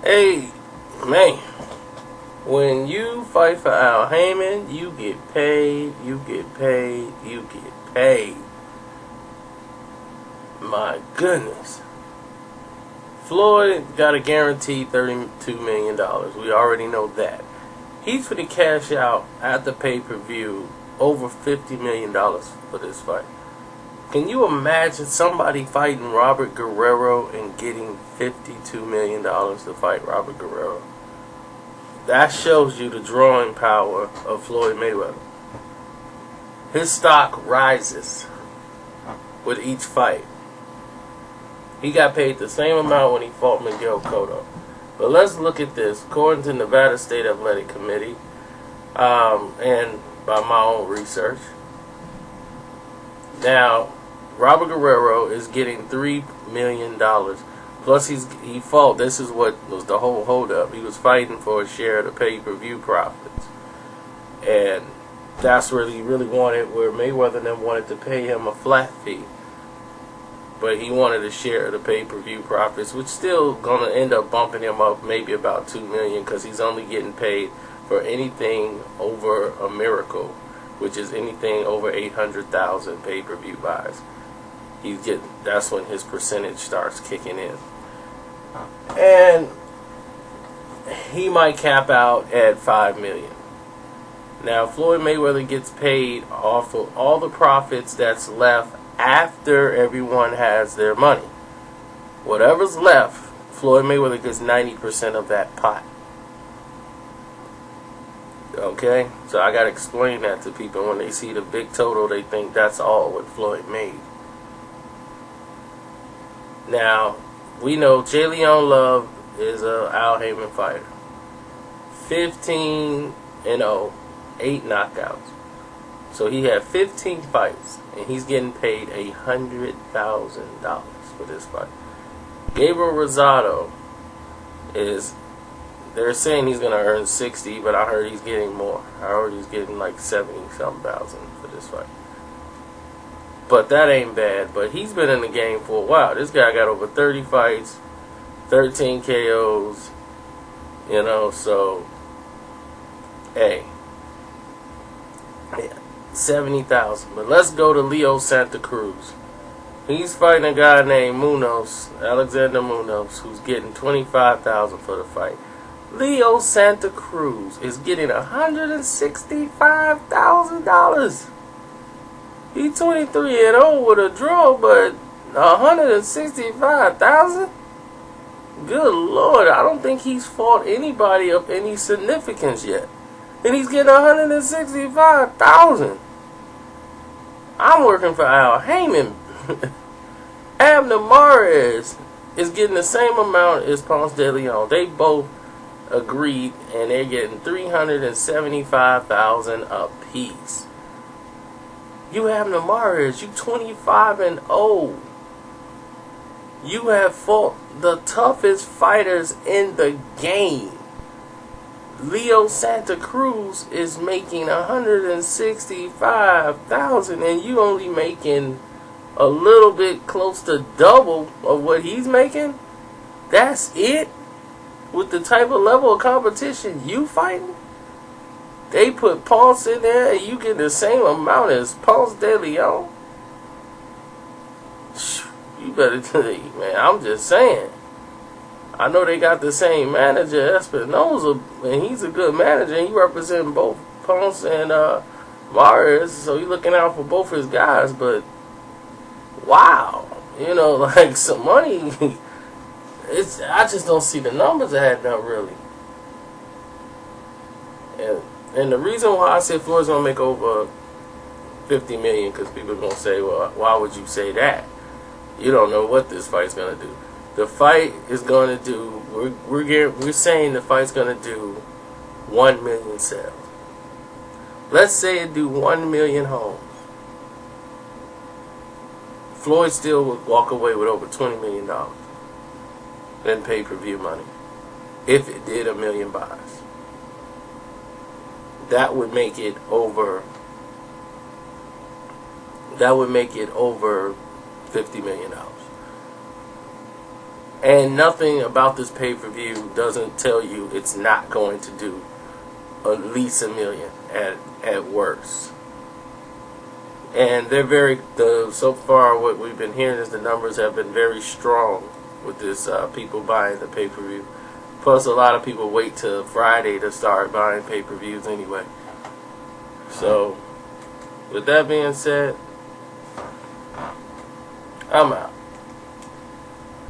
Hey, man, when you fight for Al Heyman, you get paid, you get paid, you get paid. My goodness. Floyd got a guaranteed $32 million. We already know that. He's going to cash out at the pay-per-view over $50 million for this fight. Can you imagine somebody fighting Robert Guerrero and getting $52 million to fight Robert Guerrero? That shows you the drawing power of Floyd Mayweather. His stock rises with each fight. He got paid the same amount when he fought Miguel Cotto. But let's look at this. According to Nevada State Athletic Committee, and by my own research, now Robert Guerrero is getting $3 million. Plus he fought, this is what was the whole holdup. He was fighting for a share of the pay-per-view profits. And that's what he really wanted, where Mayweather then wanted to pay him a flat fee. But he wanted a share of the pay-per-view profits, which still going to end up bumping him up maybe about $2 million, because he's only getting paid for anything over a miracle, which is anything over 800,000 pay-per-view buys. That's when his percentage starts kicking in. And he might cap out at $5 million. Now, Floyd Mayweather gets paid off of all the profits that's left after everyone has their money. Whatever's left, Floyd Mayweather gets 90% of that pot. Okay? So I gotta explain that to people. When they see the big total, they think that's all what Floyd made. Now, we know J. Leon Love is a Al Heyman fighter. 15-0, 8 knockouts. So he had 15 fights, and he's getting paid $100,000 for this fight. Gabriel Rosado they're saying he's going to earn 60, but I heard he's getting more. I heard he's getting like 70-something thousand for this fight. But that ain't bad. But he's been in the game for a while. This guy got over 30 fights, 13 KOs, so, hey. Yeah, 70,000. But let's go to Leo Santa Cruz. He's fighting a guy named Alexander Munoz, who's getting $25,000 for the fight. Leo Santa Cruz is getting $165,000. He's 23-0 with a draw, but $165,000? Good Lord, I don't think he's fought anybody of any significance yet. And he's getting $165,000. I'm working for Al Heyman. Abner Mares is getting the same amount as Ponce de Leon. They both agreed, and they're getting $375,000 apiece. You Abner Mares, you 25-0. You have fought the toughest fighters in the game. Leo Santa Cruz is making $165,000, and you only making a little bit close to double of what he's making. That's it. With the type of level of competition you fighting, they put Ponce in there, and you get the same amount as Ponce de Leon. You better tell me, man. I'm just saying. I know they got the same manager, Espinoza, and he's a good manager, and he represents both Ponce and Mares, so he's looking out for both his guys, but wow, like some money, I just don't see the numbers adding up, really. And the reason why I said Floyd's going to make over $50 million, because people are going to say, well, why would you say that? You don't know what this fight's going to do. The fight is going to do, we're saying the fight's going to do 1 million sales. Let's say it do 1 million homes. Floyd still would walk away with over $20 million in pay-per-view money if it did 1 million buys. That would make it over $50 million. And nothing about this pay-per-view doesn't tell you it's not going to do at least $1 million at worst. And they're so far what we've been hearing is the numbers have been very strong with this people buying the pay-per-view. Plus, a lot of people wait till Friday to start buying pay-per-views anyway. So, with that being said, I'm out.